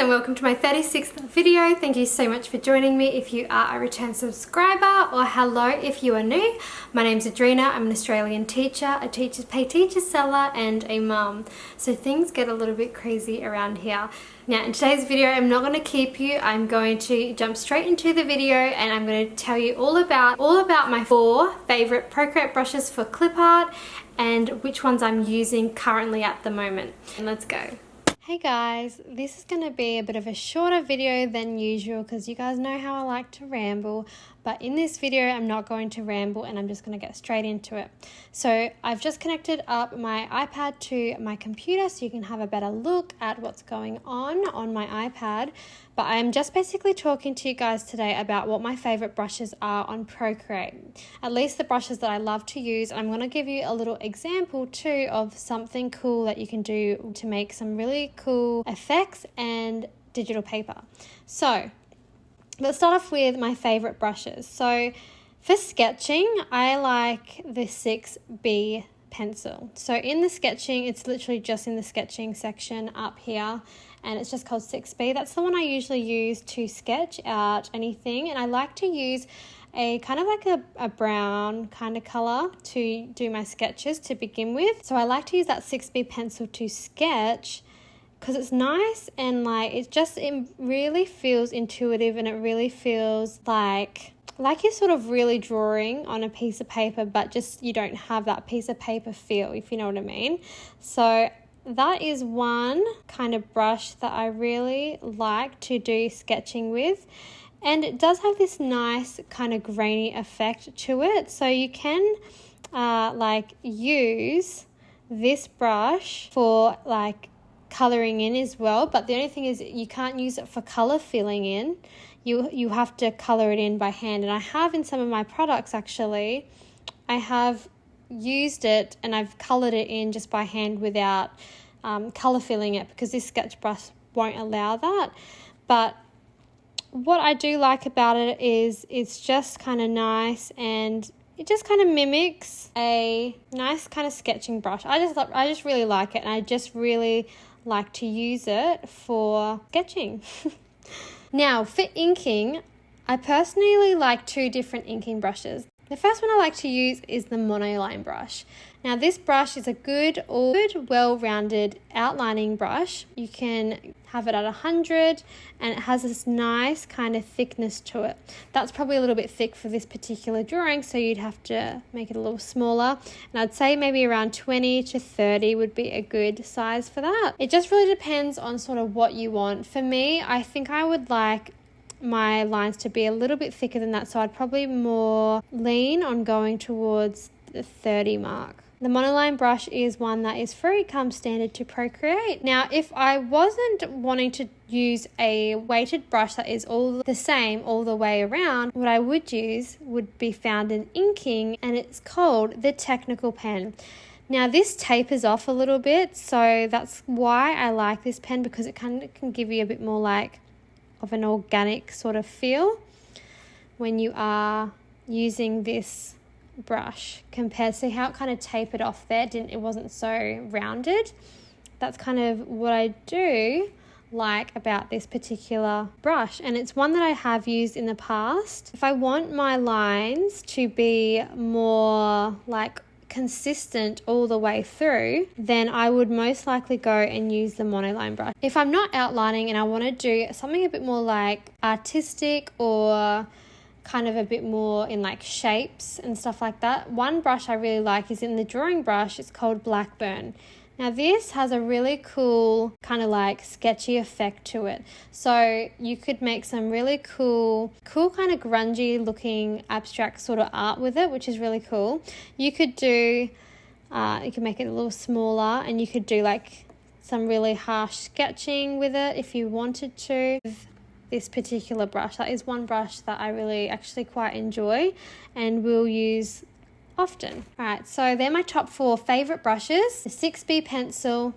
and welcome to my 36th video. Thank you so much for joining me if you are a return subscriber, or hello if you are new. My name's Adrina. I'm an Australian teacher, a Teachers Pay Teachers seller and a mum. So things get a little bit crazy around here. Now in today's video I'm not going to keep you. I'm going to jump straight into the video and I'm going to tell you all about my 4 favourite Procreate brushes for clip art and which ones I'm using currently at the moment. And let's go. Hey guys, this is going to be a bit of a shorter video than usual because you guys know how I like to ramble, but in this video I'm not going to ramble and I'm just going to get straight into it. So I've just connected up my iPad to my computer so you can have a better look at what's going on my iPad, but I'm just basically talking to you guys today about what my favorite brushes are on Procreate, at least the brushes that I love to use. I'm going to give you a little example too of something cool that you can do to make some really cool effects and digital paper. So let's start off with my favorite brushes. So for sketching, I like the 6B pencil. So in the sketching, it's literally just in the sketching section up here, and it's just called 6B. That's the one I usually use to sketch out anything, and I like to use a kind of like a brown kind of color to do my sketches to begin with. So I like to use that 6B pencil to sketch because it's nice and like it really feels intuitive, and it really feels like you're sort of really drawing on a piece of paper, but just you don't have that piece of paper feel, if you know what I mean. So that is one kind of brush that I really like to do sketching with, and it does have this nice kind of grainy effect to it. So you can like use this brush for like coloring in as well, but the only thing is you can't use it for color filling in. You have to color it in by hand, and I have in some of my products actually. I have used it and I've colored it in just by hand without color filling it because this sketch brush won't allow that. But what I do like about it is it's just kind of nice, and it just kind of mimics a nice kind of sketching brush. I just really like it, and I just really like to use it for sketching. Now for inking, I personally like 2 different inking brushes. The first one I like to use is the Monoline Brush. Now this brush is a good, well-rounded outlining brush. You can have it at 100 and it has this nice kind of thickness to it. That's probably a little bit thick for this particular drawing, so you'd have to make it a little smaller. And I'd say maybe around 20 to 30 would be a good size for that. It just really depends on sort of what you want. For me, I think I would like my lines to be a little bit thicker than that, so I'd probably more lean on going towards the 30 mark. The Monoline brush is one that is free, comes standard to Procreate. Now if I wasn't wanting to use a weighted brush that is all the same all the way around, what I would use would be found in inking, and it's called the Technical Pen. Now this tapers off a little bit, so that's why I like this pen, because it kind of can give you a bit more like of an organic sort of feel when you are using this brush, compared to how it kind of tapered off there. It wasn't so rounded. That's kind of what I do like about this particular brush, and it's one that I have used in the past. If I want my lines to be more like consistent all the way through, then I would most likely go and use the Monoline brush. If I'm not outlining and I want to do something a bit more like artistic or kind of a bit more in like shapes and stuff like that, one brush I really like is in the drawing brush. It's called Blackburn. Now this has a really cool kind of like sketchy effect to it, so you could make some really cool kind of grungy looking abstract sort of art with it, which is really cool. You could do you can make it a little smaller, and you could do like some really harsh sketching with it if you wanted to. This particular brush, that is one brush that I really actually quite enjoy and will use often. Alright, so they're my top 4 favorite brushes. The 6B pencil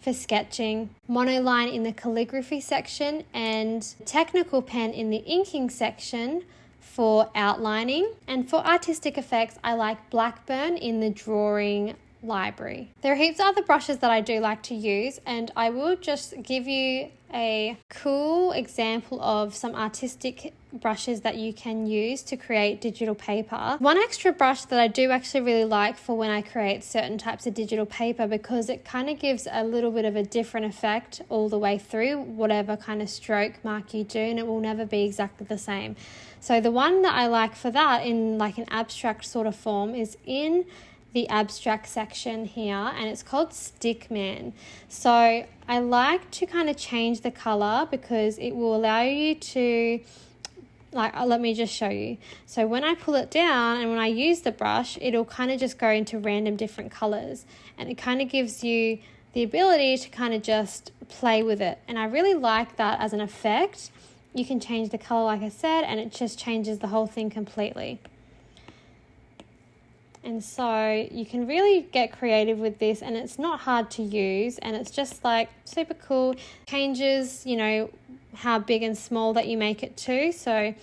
for sketching, Monoline in the calligraphy section, and Technical Pen in the inking section for outlining. And for artistic effects, I like Blackburn in the drawing library. There are heaps of other brushes that I do like to use, and I will just give you a cool example of some artistic brushes that you can use to create digital paper. One extra brush that I do actually really like for when I create certain types of digital paper, because it kind of gives a little bit of a different effect all the way through whatever kind of stroke mark you do, and it will never be exactly the same. So the one that I like for that in like an abstract sort of form is in the abstract section here, and it's called Stickman. So I like to kind of change the color because it will allow you to, like, let me just show you. So when I pull it down and when I use the brush, it'll kind of just go into random different colors, and it kind of gives you the ability to kind of just play with it. And I really like that as an effect. You can change the color, like I said, and it just changes the whole thing completely. And so you can really get creative with this, and it's not hard to use, and it's just like super cool. Changes, you know, how big and small that you make it to. So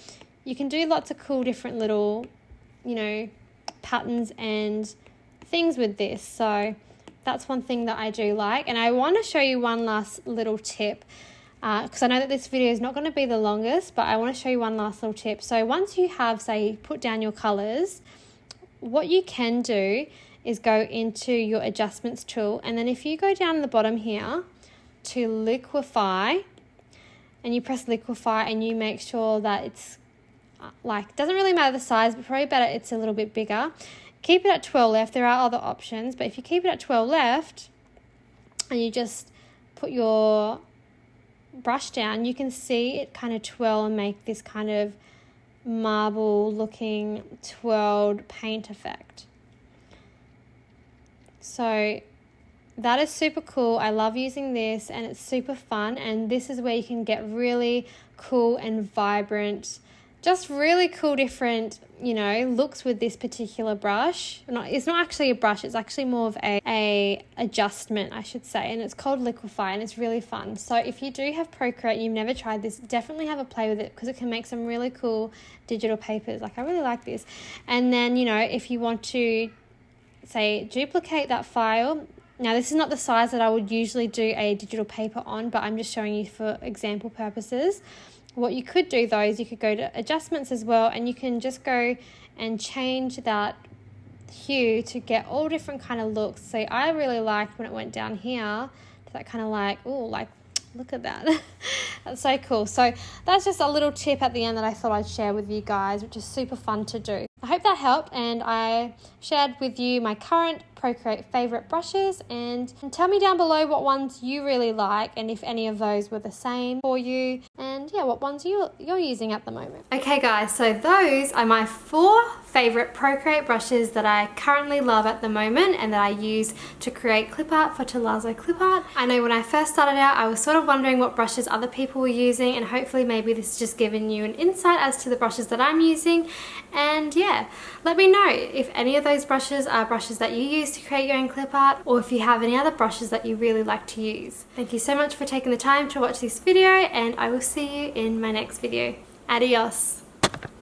you can do lots of cool different little, you know, patterns and things with this. So that's one thing that I do like. And I want to show you one last little tip, because I know that this video is not going to be the longest, but I want to show you one last little tip. So once you have, say, put down your colors, what you can do is go into your adjustments tool, and then if you go down the bottom here to Liquify, and you press Liquify and you make sure that it's like, doesn't really matter the size, but probably better it's a little bit bigger. Keep it at 12 left. There are other options, but if you keep it at 12 left and you just put your brush down, you can see it kind of twirl and make this kind of marble looking twirled paint effect. So that is super cool. I love using this, and it's super fun, and this is where you can get really cool and vibrant, just really cool different, you know, looks with this particular brush. It's not actually a brush, it's actually more of a adjustment, I should say, and it's called Liquify, and it's really fun. So if you do have Procreate and you've never tried this, definitely have a play with it, because it can make some really cool digital papers. Like, I really like this. And then, you know, if you want to, say, duplicate that file. Now, this is not the size that I would usually do a digital paper on, but I'm just showing you for example purposes. What you could do though is you could go to adjustments as well, and you can just go and change that hue to get all different kind of looks. So I really liked when it went down here to that kind of like, oh, like, look at that. That's so cool. So that's just a little tip at the end that I thought I'd share with you guys, which is super fun to do. I hope that helped, and I shared with you my current Procreate favorite brushes, and tell me down below what ones you really like, and if any of those were the same for you, and yeah, what ones you're using at the moment. Okay guys, so those are my 4 favorite Procreate brushes that I currently love at the moment and that I use to create clip art for Tealazzo clip art. I know when I first started out, I was sort of wondering what brushes other people were using, and hopefully maybe this has just given you an insight as to the brushes that I'm using. And yeah, let me know if any of those brushes are brushes that you use to create your own clip art, or if you have any other brushes that you really like to use. Thank you so much for taking the time to watch this video, and I will see you in my next video. Adios.